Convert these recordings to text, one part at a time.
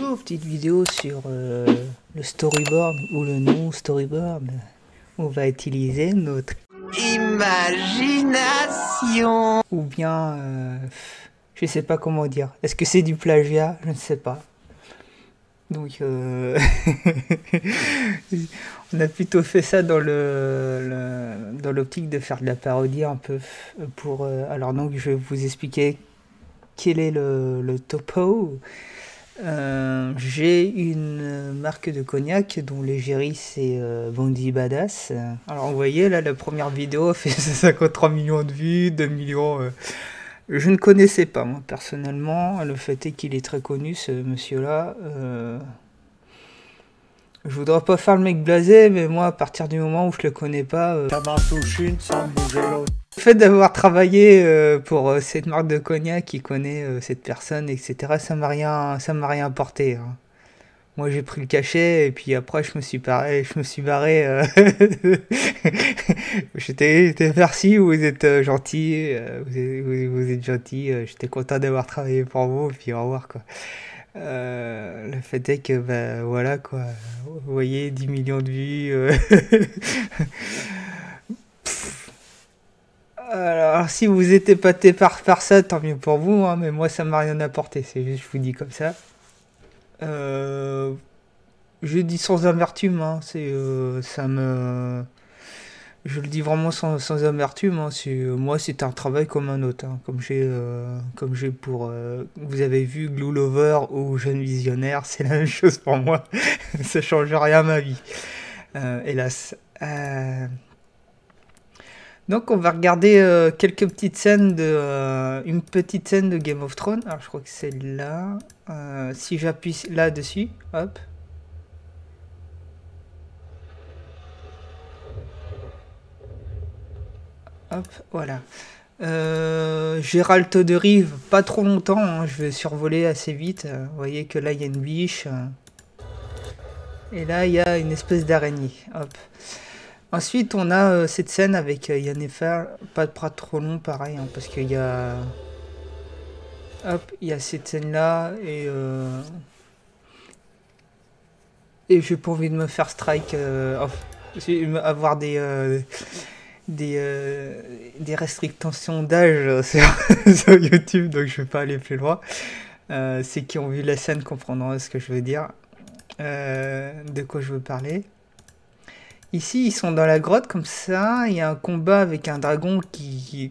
Bonjour, petite vidéo sur le storyboard ou le non-storyboard. On va utiliser notre imagination. Ou bien, je sais pas comment dire. Est-ce que c'est du plagiat? Je ne sais pas. Donc, on a plutôt fait ça dans dans l'optique de faire de la parodie un peu. Alors donc, je vais vous expliquer quel est le topo. J'ai une marque de cognac dont l'égérie c'est Bondi Badass. Alors vous voyez là, la première vidéo a fait 53 millions de vues, 2 millions. Je ne connaissais pas moi personnellement. Le fait est qu'il est très connu ce monsieur-là. Je voudrais pas faire le mec blasé, mais moi à partir du moment où je le connais pas, Ça m'en touche une sans bouger l'autre. le fait d'avoir travaillé pour cette marque de cognac qui connaît cette personne, etc., ça m'a rien apporté. Hein. Moi, j'ai pris le cachet et puis après, je me suis barré. J'étais merci, vous êtes gentil, vous êtes gentil. J'étais content d'avoir travaillé pour vous et puis au revoir quoi. Le fait est que bah, voilà quoi. Vous voyez, 10 millions de vues. Alors, si vous êtes épaté par ça, tant mieux pour vous, hein, mais moi, ça m'a rien apporté. C'est juste, je vous dis comme ça. Je dis sans amertume, hein, je le dis vraiment sans amertume. Hein, moi, c'est un travail comme un autre. Hein, comme j'ai pour. Vous avez vu Glue Lover ou Jeune Visionnaire, c'est la même chose pour moi. Ça change rien à ma vie. Hélas. Donc on va regarder quelques petites scènes une petite scène de Game of Thrones. Alors je crois que c'est là. Si j'appuie là-dessus, hop. Hop, voilà. Gérald de Rive, pas trop longtemps, hein, je vais survoler assez vite. Vous voyez que là il y a une biche. Et là il y a une espèce d'araignée. Hop. Ensuite, on a cette scène avec Yennefer, pas trop long, pareil, hein, parce qu'il y a... Hop, il y a cette scène-là, et j'ai pas envie de me faire strike, avoir des restrictions d'âge sur YouTube, donc je vais pas aller plus loin. Ceux qui ont vu la scène comprendront ce que je veux dire, de quoi je veux parler. Ici, ils sont dans la grotte comme ça. Il y a un combat avec un dragon je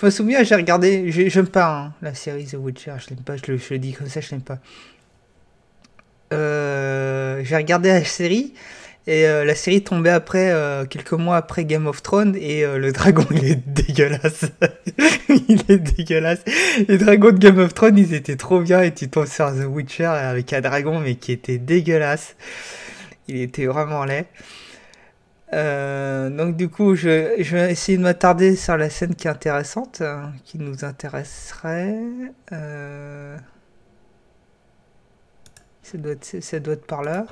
me souviens, j'ai regardé. J'aime pas hein, la série The Witcher. Je l'aime pas. Je le dis comme ça, je l'aime pas. J'ai regardé la série et la série tombait après quelques mois après Game of Thrones et le dragon il est dégueulasse. Il est dégueulasse. Les dragons de Game of Thrones ils étaient trop bien et tu tombes sur The Witcher avec un dragon mais qui était dégueulasse. Il était vraiment laid. Donc du coup, je vais essayer de m'attarder sur la scène qui est intéressante, qui nous intéresserait. Ça doit être par là.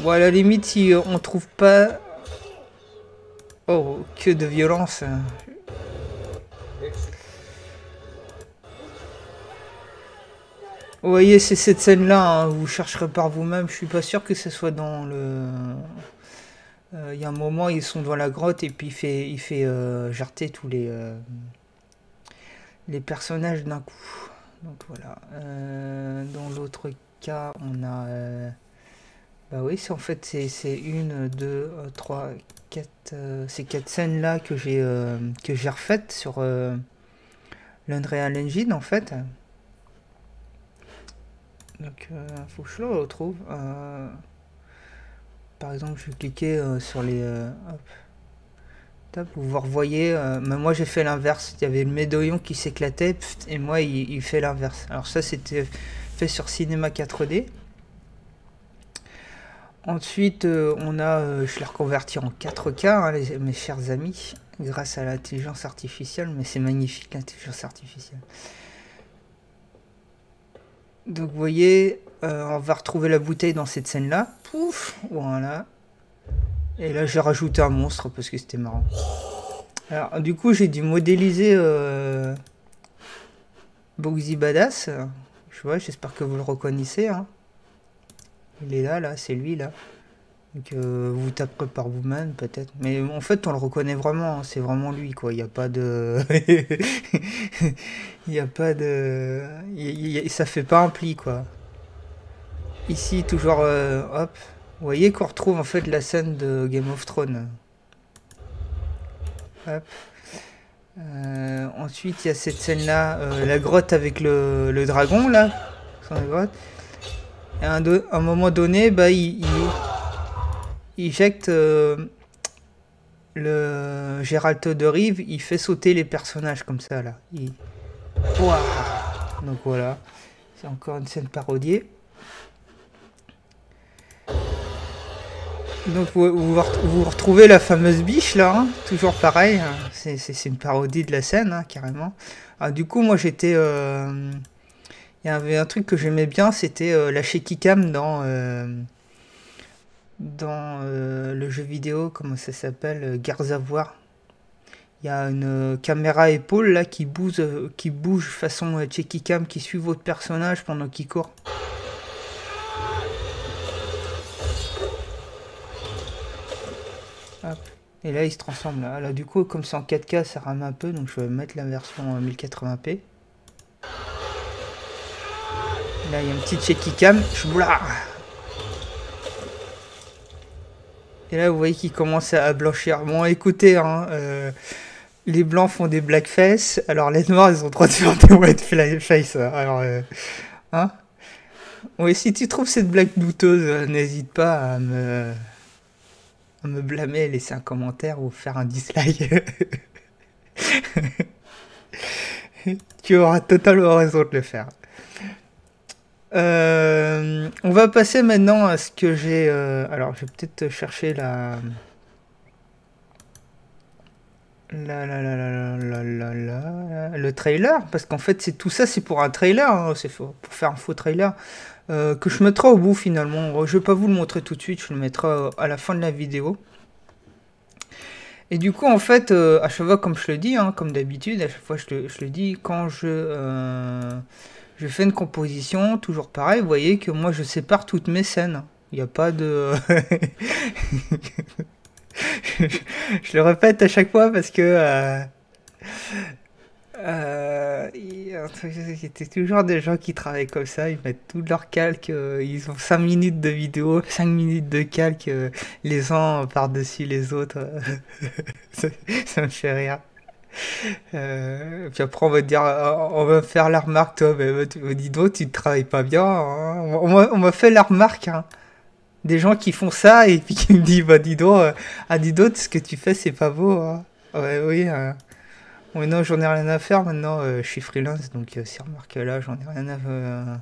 Bon, à la limite, si on trouve pas... Oh, que de violence. Vous voyez, c'est cette scène-là, hein, vous chercherez par vous-même. Je suis pas sûr que ce soit dans le... Il y a un moment, ils sont dans la grotte et puis il fait jarter tous les personnages d'un coup. Donc voilà. Dans l'autre cas, on a... bah oui, en fait, c'est une, deux, trois, quatre... ces quatre scènes-là que j'ai refaites sur l'Unreal Engine, en fait. Donc, faut que je le retrouve. Par exemple, je vais cliquer sur les... hop. Top, vous revoyez... mais moi, j'ai fait l'inverse. Il y avait le médaillon qui s'éclatait, et moi, il fait l'inverse. Alors ça, c'était fait sur Cinema 4D. Ensuite, on a... je l'ai reconverti en 4K, hein, mes chers amis, grâce à l'intelligence artificielle. Mais c'est magnifique, l'intelligence artificielle. Donc vous voyez, on va retrouver la bouteille dans cette scène-là. Pouf, voilà. Et là j'ai rajouté un monstre parce que c'était marrant. Alors, du coup, j'ai dû modéliser Bugsy Badass. Je vois, j'espère que vous le reconnaissez. Hein. Il est là, c'est lui, là. Donc, vous taperez par vous-même, peut-être. Mais en fait, on le reconnaît vraiment. Hein, c'est vraiment lui, quoi. Il n'y a pas de... Il n'y a pas de... Ça fait pas un pli, quoi. Ici, toujours... hop. Vous voyez qu'on retrouve, en fait, la scène de Game of Thrones. Hop. Ensuite, il y a cette scène-là, la grotte avec le dragon, là. Sur la grotte. Et à un moment donné, bah, il jette le Geralto de Rive, il fait sauter les personnages comme ça, là. Ouah. Donc voilà. C'est encore une scène parodiée. Donc vous retrouvez la fameuse biche là, hein, toujours pareil, hein, c'est une parodie de la scène, hein, carrément. Ah, du coup moi j'étais... Il y avait un truc que j'aimais bien, c'était la shaky cam dans le jeu vidéo, comment ça s'appelle, Gears of War. Il y a une caméra épaule là qui bouge façon shaky cam, qui suit votre personnage pendant qu'il court. Hop. Et là, il se transforme là. Là, du coup, comme c'est en 4K, ça rame un peu, donc je vais mettre la version 1080p. Là, il y a une petite shaky cam. Et là, vous voyez qu'il commence à blanchir. Bon, écoutez, hein, les blancs font des blackface, alors les noirs, ils ont droit de faire des whiteface. Alors, hein. Oui, si tu trouves cette blague douteuse, n'hésite pas à me blâmer, laisser un commentaire ou faire un dislike. Tu auras totalement raison de le faire. On va passer maintenant à ce que j'ai... alors, je vais peut-être chercher le trailer, parce qu'en fait, tout ça, c'est pour un trailer, hein, c'est pour faire un faux trailer. Que je mettrai au bout finalement. Je vais pas vous le montrer tout de suite, je le mettrai à la fin de la vidéo. Et du coup, en fait, à chaque fois, comme je le dis, hein, comme d'habitude, à chaque fois je le dis, quand je fais une composition, toujours pareil, vous voyez que moi je sépare toutes mes scènes. Il n'y a pas de... je le répète à chaque fois parce que... il y a toujours des gens qui travaillent comme ça, ils mettent tout leur calque, ils ont 5 minutes de vidéo, 5 minutes de calque, les uns par-dessus les autres. Ça me fait rire. Puis après on va te dire, on va faire la remarque, toi, dis donc, tu ne travailles pas bien. Hein. On m'a fait la remarque, hein. Des gens qui font ça et puis qui me disent, bah dis donc, ce que tu fais c'est pas beau. Hein. Ouais, oui. Oui, non, j'en ai rien à faire maintenant, je suis freelance, donc ces remarques-là, j'en ai rien à faire.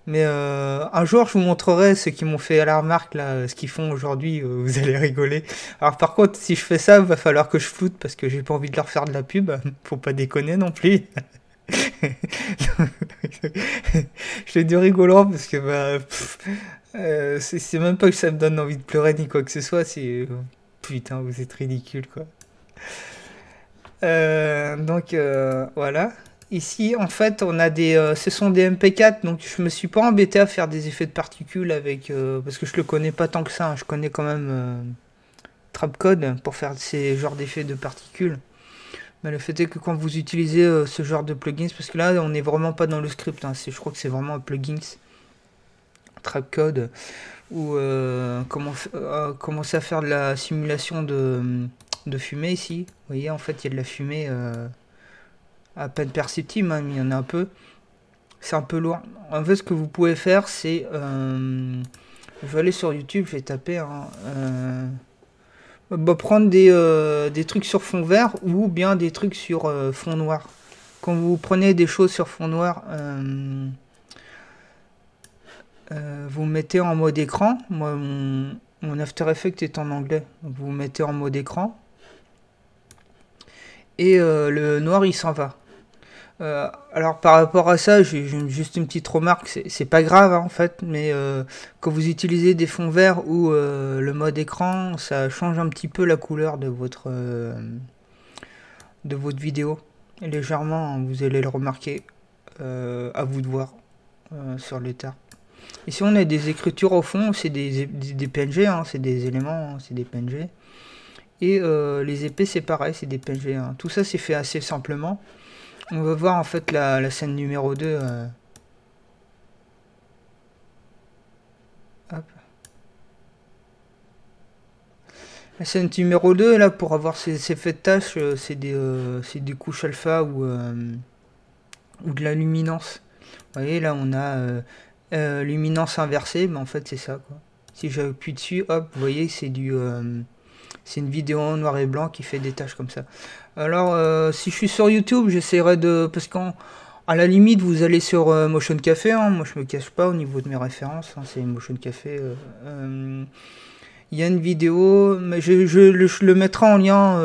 Mais un jour, je vous montrerai ceux qui m'ont fait la remarque, là, ce qu'ils font aujourd'hui, vous allez rigoler. Alors par contre, si je fais ça, il va falloir que je floute, parce que j'ai pas envie de leur faire de la pub, faut pas déconner non plus. Je l'ai dit rigolant, parce que c'est même pas que ça me donne envie de pleurer ni quoi que ce soit, c'est... putain, vous êtes ridicule, quoi. Donc voilà. Ici, en fait, on a ce sont des MP4, donc je me suis pas embêté à faire des effets de particules avec, parce que je le connais pas tant que ça. Hein. Je connais quand même Trapcode pour faire ces genres d'effets de particules. Mais le fait est que quand vous utilisez ce genre de plugins, parce que là, on n'est vraiment pas dans le script. Hein, je crois que c'est vraiment un plugin Trapcode ou commencer à faire de la simulation de fumée ici. Vous voyez, en fait, il y a de la fumée à peine perceptible, hein, mais il y en a un peu. C'est un peu lourd. En fait, ce que vous pouvez faire, c'est... je vais aller sur YouTube, je vais taper... Hein, prendre des trucs sur fond vert ou bien des trucs sur fond noir. Quand vous prenez des choses sur fond noir... vous mettez en mode écran. Moi, mon After Effects est en anglais. Donc vous mettez en mode écran. Et le noir, il s'en va. Alors par rapport à ça, j'ai juste une petite remarque. C'est pas grave, hein, en fait. Mais quand vous utilisez des fonds verts ou le mode écran, ça change un petit peu la couleur de votre de votre vidéo. Légèrement, hein, vous allez le remarquer. À vous de voir sur l'état. Ici on a des écritures au fond, c'est des PNG, hein, c'est des éléments, hein, c'est des PNG. Et les épées c'est pareil, c'est des PNG. Hein. Tout ça c'est fait assez simplement. On va voir en fait la scène numéro 2. Hop. La scène numéro 2, là, pour avoir ces effets de tâche, c'est des couches alpha ou de la luminance. Vous voyez, là, on a luminance inversée, mais en fait, c'est ça, quoi. Si j'appuie dessus, hop, vous voyez, c'est une vidéo en noir et blanc qui fait des tâches comme ça. Alors, si je suis sur YouTube, j'essaierai de... Parce qu'à la limite, vous allez sur Motion Café, hein, moi je me cache pas au niveau de mes références, hein, c'est Motion Café. Il y a une vidéo, mais je le mettrai en lien,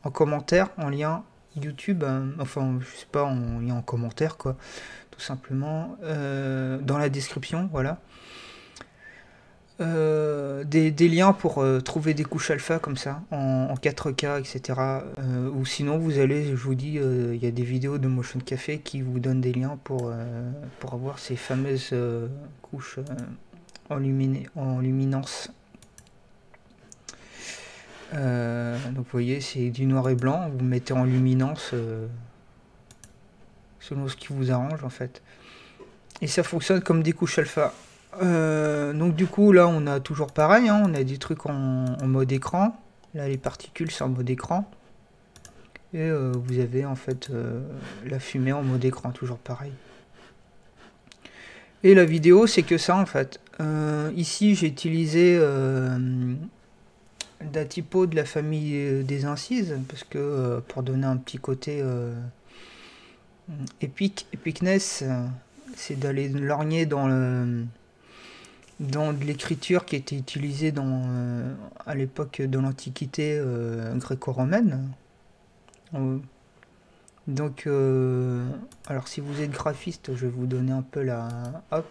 en commentaire, en lien YouTube, enfin je sais pas, en lien en commentaire quoi, tout simplement, dans la description, voilà. Des liens pour trouver des couches alpha comme ça, en 4K, etc. Ou sinon vous allez, je vous dis, il y a des vidéos de Motion Café qui vous donnent des liens pour avoir ces fameuses couches en luminance. Donc vous voyez, c'est du noir et blanc, vous mettez en luminance selon ce qui vous arrange en fait. Et ça fonctionne comme des couches alpha. Donc du coup là on a toujours pareil, hein, on a des trucs en mode écran. Là les particules c'est en mode écran. Et vous avez en fait la fumée en mode écran, toujours pareil. Et la vidéo c'est que ça en fait. Ici j'ai utilisé la typo de la famille des incises parce que pour donner un petit côté epicness, c'est d'aller lorgner dans de l'écriture qui était utilisée à l'époque de l'Antiquité gréco-romaine. Donc, alors si vous êtes graphiste, je vais vous donner un peu la... Hop.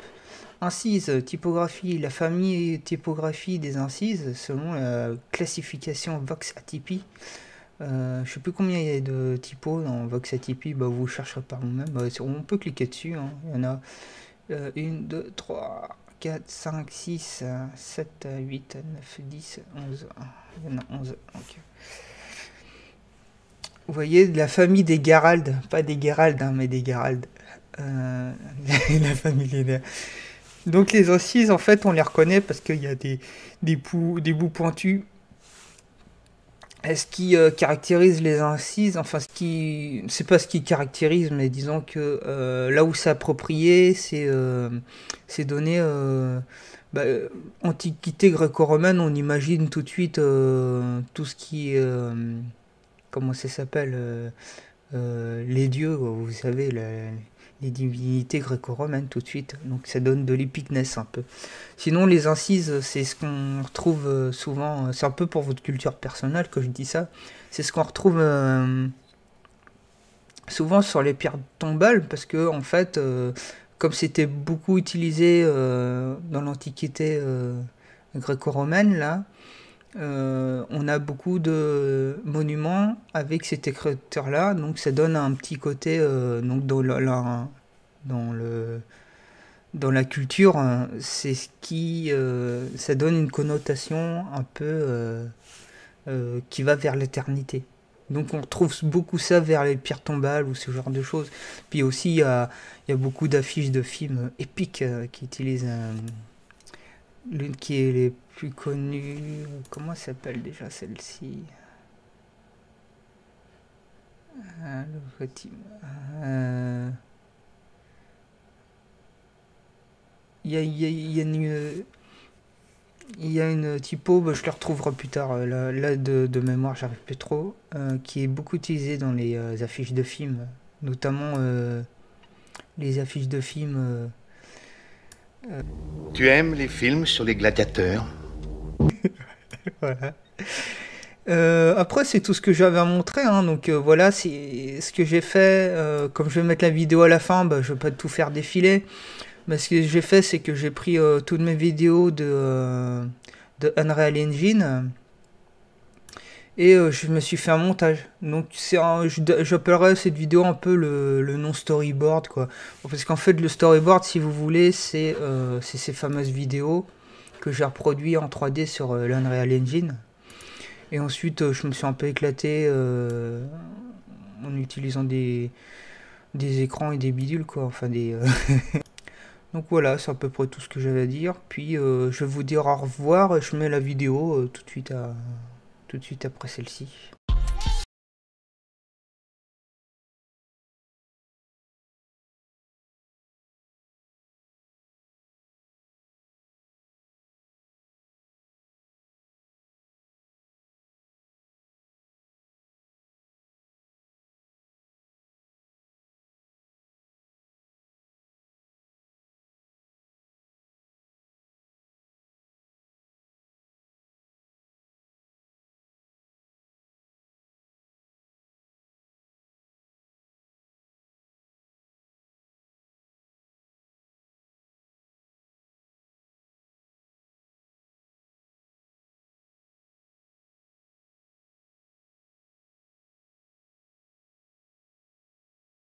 Incise, typographie, la famille typographie des incises selon la classification Vox Atypi. Je sais plus combien il y a de typos dans Vox Atypi, bah, vous chercherez par vous-même. Bah, on peut cliquer dessus, hein. Il y en a 1, 2, 3, 4, 5, 6, 7, 8, 9, 10, 11. Il y en a 11. Okay. Vous voyez, de la famille des Garald, pas des Gerald, hein, mais des Garald. La famille des... Donc les incises, en fait, on les reconnaît parce qu'il y a des bouts pointus. Ce qui caractérise les incises, enfin, c'est pas ce qui caractérise, mais disons que là où c'est approprié, c'est donné... Antiquité gréco-romaine, on imagine tout de suite tout ce qui est... comment ça s'appelle les dieux, vous savez, les divinités gréco-romaines tout de suite, donc ça donne de l'épicness un peu. Sinon les incises, c'est ce qu'on retrouve souvent, c'est un peu pour votre culture personnelle que je dis ça, c'est ce qu'on retrouve souvent sur les pierres tombales, parce que en fait, comme c'était beaucoup utilisé dans l'Antiquité gréco-romaine, là, on a beaucoup de monuments avec cet écriture-là, donc ça donne un petit côté donc dans la culture, c'est ce qui ça donne une connotation un peu qui va vers l'éternité. Donc on retrouve beaucoup ça vers les pierres tombales ou ce genre de choses. Puis aussi il y a beaucoup d'affiches de films épiques qui utilisent l'une qui est les plus connue, comment s'appelle déjà celle-ci, il y a une typo, bah, je la retrouverai plus tard, là de mémoire j'arrive plus trop, qui est beaucoup utilisée dans les affiches de films, notamment les affiches de films. Tu aimes les films sur les gladiateurs? Voilà. Après c'est tout ce que j'avais à montrer, hein, donc voilà, c'est ce que j'ai fait. Comme je vais mettre la vidéo à la fin, bah, je vais pas tout faire défiler, mais ce que j'ai fait c'est que j'ai pris toutes mes vidéos de Unreal Engine Et je me suis fait un montage. Donc j'appellerais cette vidéo un peu le non storyboard quoi. Parce qu'en fait le storyboard si vous voulez c'est ces fameuses vidéos que j'ai reproduit en 3D sur l'Unreal Engine. Et ensuite je me suis un peu éclaté en utilisant des écrans et des bidules quoi. Enfin des Donc voilà, c'est à peu près tout ce que j'avais à dire. Puis je vais vous dire au revoir et je mets la vidéo tout de suite après celle-ci.